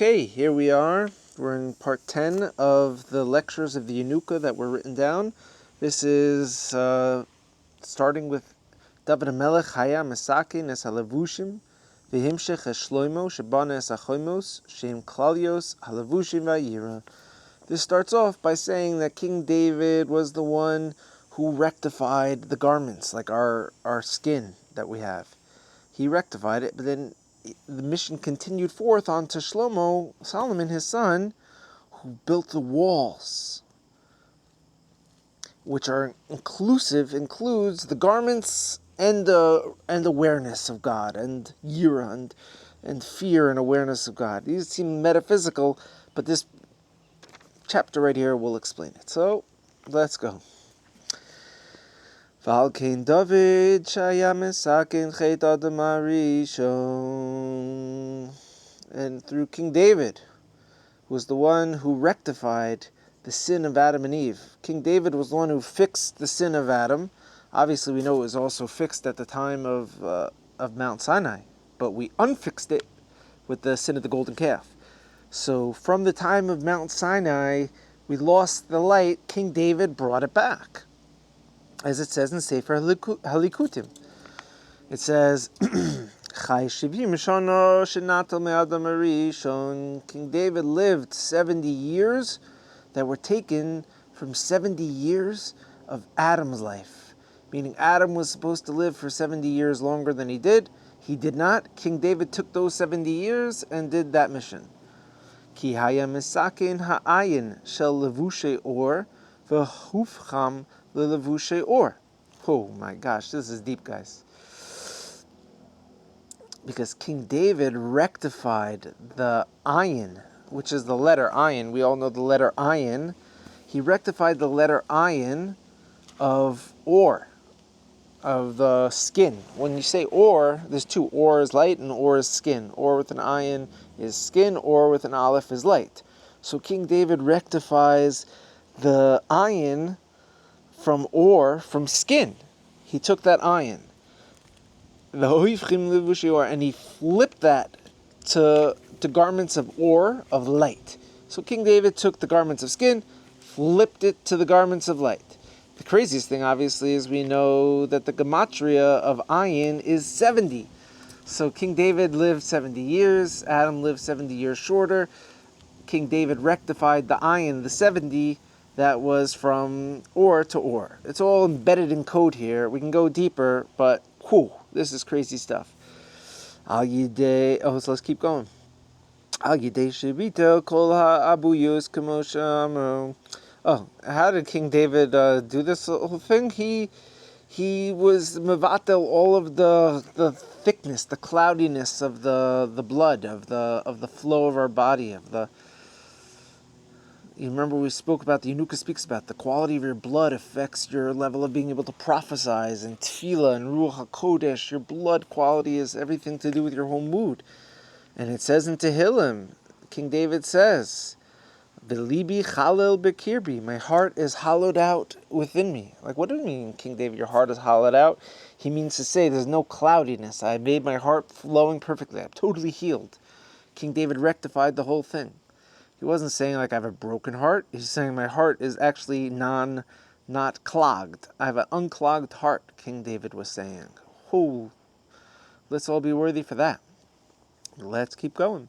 Okay, here we are. We're in part 10 of the lectures of the Yanuka that were written down. This is starting with David HaMelech Haya Mesakin es halevushim v'himshech es shloimo shebana es achoimos shem klalios halevushim v'ayira. This starts off by saying that King David was the one who rectified the garments, like our skin that we have. He rectified it, but then the mission continued forth on to Shlomo, Solomon, his son, who built the walls, which are includes the garments and awareness of God, and yira, and fear and awareness of God. These seem metaphysical, but this chapter right here will explain it. So, let's go. Valkein David Shaya Mesakin Chet Adam Harishon. And through King David, who was the one who rectified the sin of Adam and Eve. King David was the one who fixed the sin of Adam. Obviously, we know it was also fixed at the time of Mount Sinai, but we unfixed it with the sin of the golden calf. So from the time of Mount Sinai, we lost the light. King David brought it back, as it says in Sefer Halikutim. It says, King David lived 70 years that were taken from 70 years of Adam's life. Meaning Adam was supposed to live for 70 years longer than he did. He did not. King David took those 70 years and did that mission. Ki haya misakin ha'ayin shel levushe or v'hufcham lelevushe or. Oh my gosh, this is deep, guys. Because King David rectified the ayin, which is the letter ayin. We all know the letter ayin. He rectified the letter ayin of or, of the skin. When you say or, there's two. Or is light and or is skin. Or with an ayin is skin, or with an aleph is light. So King David rectifies the ayin from skin. He took that ayin, and he flipped that to garments of or, of light. So King David took the garments of skin, flipped it to the garments of light. The craziest thing, obviously, is we know that the gematria of ayin is 70. So King David lived 70 years, Adam lived 70 years shorter. King David rectified the ayin, the 70, that was from or to or. It's all embedded in code here. We can go deeper, but this is crazy stuff. So let's keep going. How did King David do this whole thing? He was mevatel all of the thickness, the cloudiness of the blood, of the flow of our body, you remember we spoke about, the Yanuka speaks about the quality of your blood affects your level of being able to prophesize, and tefillah and ruach hakodesh. Your blood quality is everything to do with your whole mood. And it says in Tehillim, King David says, "V'libi chalel bekirbi," my heart is hollowed out within me. Like, what do you mean, King David, your heart is hollowed out? He means to say there's no cloudiness. I made my heart flowing perfectly. I'm totally healed. King David rectified the whole thing. He wasn't saying like I have a broken heart. He's saying my heart is actually not clogged. I have an unclogged heart, King David was saying. Let's all be worthy for that. Let's keep going.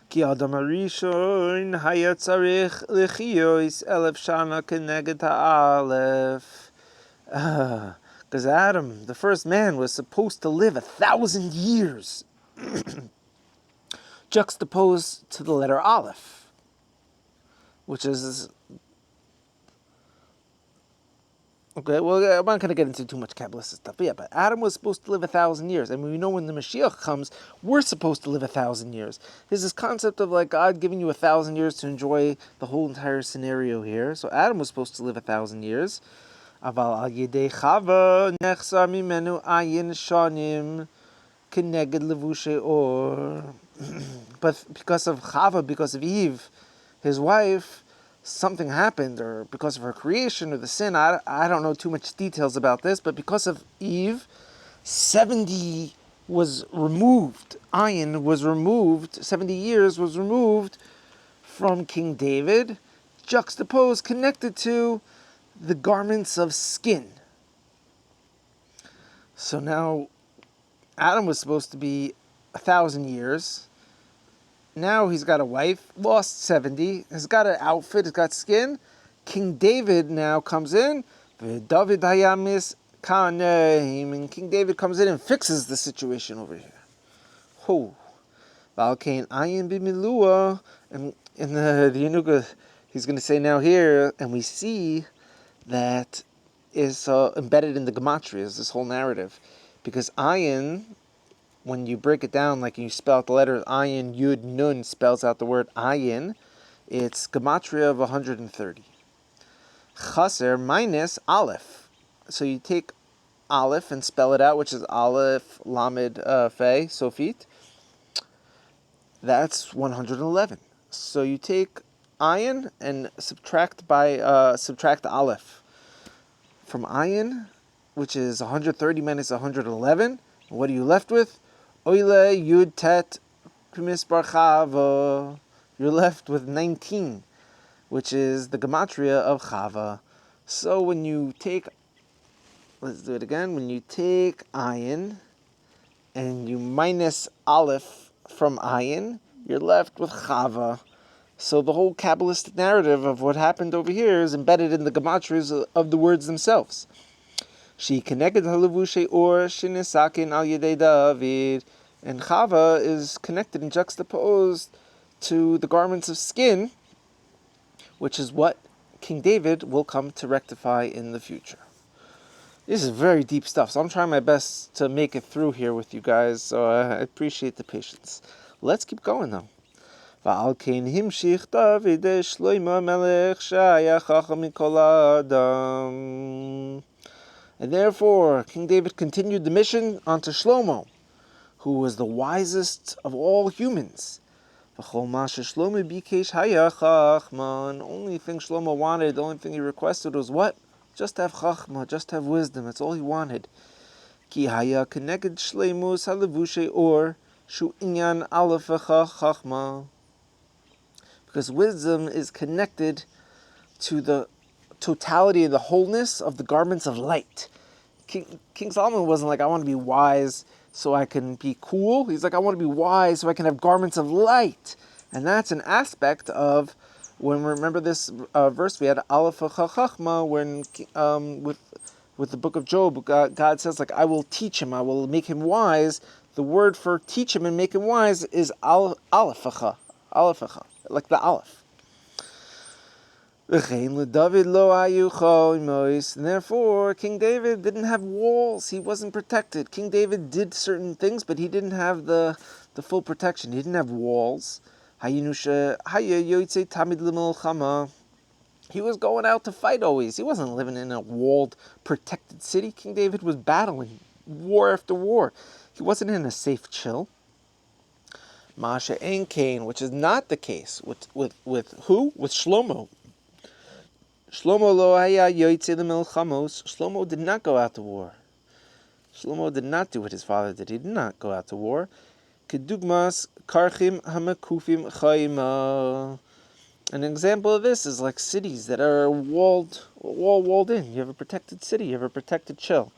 Ki Adam Harishon haya tzarich lechiyos elef shana keneged ha'alef. Because Adam, the first man, was supposed to live 1,000 years, juxtaposed to the letter Aleph, which is, okay, well, I'm not going to get into too much Kabbalistic stuff, but Adam was supposed to live 1,000 years, and we know when the Mashiach comes, we're supposed to live 1,000 years. There's this concept of like God giving you 1,000 years to enjoy the whole entire scenario here. So Adam was supposed to live 1,000 years. Aval al yedei Chava nechsar mimenu ayin shanim keneged levushe or. But because of Chava, because of Eve, his wife, something happened, or because of her creation or the sin, I don't know too much details about this, but because of Eve, 70 was removed. Ayin was removed. 70 years was removed from King David, juxtaposed, connected to the garments of skin. So now Adam was supposed to be 1,000 years. Now he's got a wife, lost 70, has got an outfit, has got skin. King David now comes in, David hayamis kaneim, and King David comes in and fixes the situation over here. Ho. Valkain ayin b'milua, and in the Yanuka, he's going to say now here, and we see that is embedded in the gematrias, this whole narrative. Because ayin, when you break it down, like you spell out the letters ayin, yud, nun, spells out the word ayin, it's gematria of 130. Chaser minus aleph. So you take aleph and spell it out, which is aleph, lamed, fe, sofit. That's 111. So you take ayin and subtract aleph. From ayin, which is 130 minus 111, what are you left with? Oile yud tet kumisbar chava. You're left with 19, which is the gematria of chava. So when you take, let's do it again. When you take ayin and you minus aleph from ayin, you're left with chava. So the whole Kabbalistic narrative of what happened over here is embedded in the gematrias of the words themselves. She connected halavushe or shinisakin al yedei David, and Chava is connected and juxtaposed to the garments of skin, which is what King David will come to rectify in the future. This is very deep stuff, so I'm trying my best to make it through here with you guys, so I appreciate the patience. Let's keep going though. And therefore, King David continued the mission onto Shlomo, who was the wisest of all humans. The only thing Shlomo wanted, the only thing he requested was what? Just to have chachma, just to have wisdom. That's all he wanted. Ki haya keneged shleimus halavushe or shu inyan alefecha chachma. Because wisdom is connected to the totality and the wholeness of the garments of light. King Solomon wasn't like, I want to be wise so I can be cool. He's like, I want to be wise so I can have garments of light. And that's an aspect of, when we remember this verse, we had Aleph Chachma, when with the book of Job, God says, like, I will teach him, I will make him wise. The word for teach him and make him wise is Aleph, like the Aleph. And therefore, King David didn't have walls. He wasn't protected. King David did certain things, but he didn't have the full protection. He didn't have walls. He was going out to fight always. He wasn't living in a walled, protected city. King David was battling war after war. He wasn't in a safe chill. Masha and Cain, which is not the case with who? With Shlomo. Shlomo lo haya yoytze lemilchamos. Shlomo did not go out to war. Shlomo did not do what his father did. He did not go out to war. Kedugmas karchim hamakufim chayma. An example of this is like cities that are walled in. You have a protected city. You have a protected chill.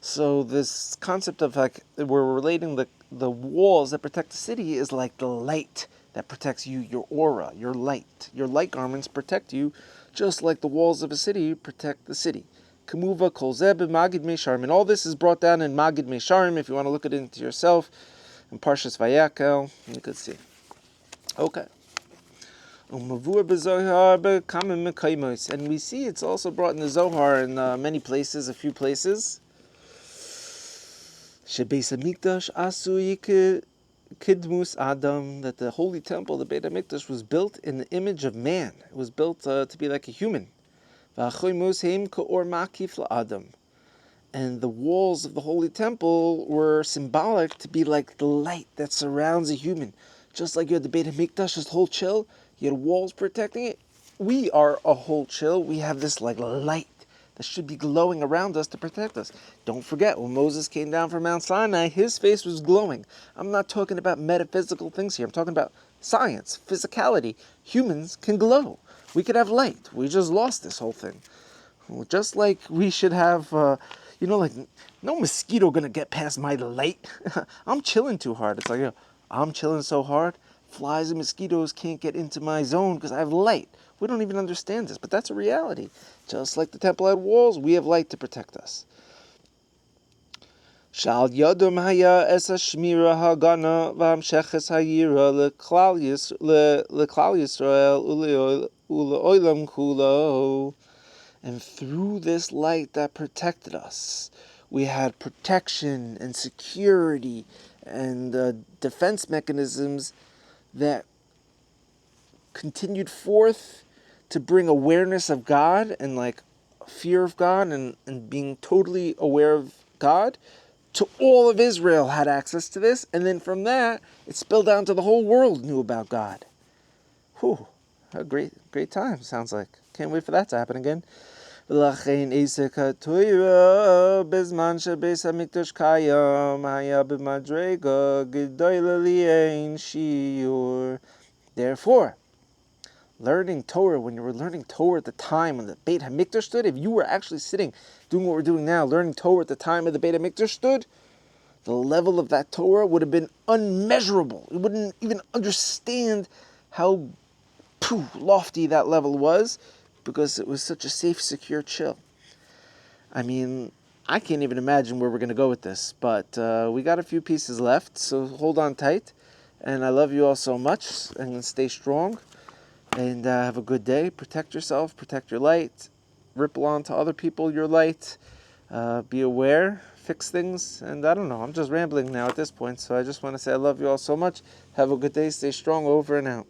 So this concept of like we're relating the walls that protect the city is like the light that protects you, your aura, your light. Your light garments protect you, just like the walls of a city protect the city. Kamuva kol zeh b'magid meisharim, and all this is brought down in Magid Meisharim. If you want to look at it into yourself, in Parshas Vayakel, you could see. Okay. And we see it's also brought in the Zohar in many places, a few places. Shebeis Hamikdash asui kidmus Adam, that the holy temple, the Beit Hamikdash, was built in the image of man. It was built to be like a human. And the walls of the holy temple were symbolic to be like the light that surrounds a human. Just like you had the Beit Hamikdash, this whole chill, you had walls protecting it. We are a whole chill. We have this like light that should be glowing around us to protect us. Don't forget, when Moses came down from Mount Sinai, his face was glowing. I'm not talking about metaphysical things here. I'm talking about science, physicality. Humans can glow. We could have light. We just lost this whole thing. Well, just like we should have, like no mosquito gonna get past my light. I'm chilling too hard. It's like, I'm chilling so hard, flies and mosquitoes can't get into my zone because I have light. We don't even understand this, but that's a reality. Just like the temple had walls, we have light to protect us. Shal yadom haya es hashmira hagana v'hamsheches hayira leklal Yisrael uleolam kulo. And through this light that protected us, we had protection and security and defense mechanisms that continued forth to bring awareness of God and like fear of God and being totally aware of God. To all of Israel had access to this, and then from that, it spilled down to the whole world knew about God. Whew, a great time, sounds like. Can't wait for that to happen again. ולכן עסק התורה בזמן שבית המקדש קיים היה במדרגה גדולה לאין שיעור. Therefore, learning Torah, when you were learning Torah at the time when the Beit HaMikdash stood, if you were actually sitting, doing what we're doing now, learning Torah at the time of the Beit HaMikdash stood, the level of that Torah would have been unmeasurable. You wouldn't even understand how lofty that level was, because it was such a safe, secure chill. I mean, I can't even imagine where we're going to go with this, but we got a few pieces left, so hold on tight. And I love you all so much, and stay strong, and have a good day. Protect yourself, protect your light, ripple on to other people your light, be aware, fix things, and I don't know, I'm just rambling now at this point, so I just want to say I love you all so much. Have a good day, stay strong, over and out.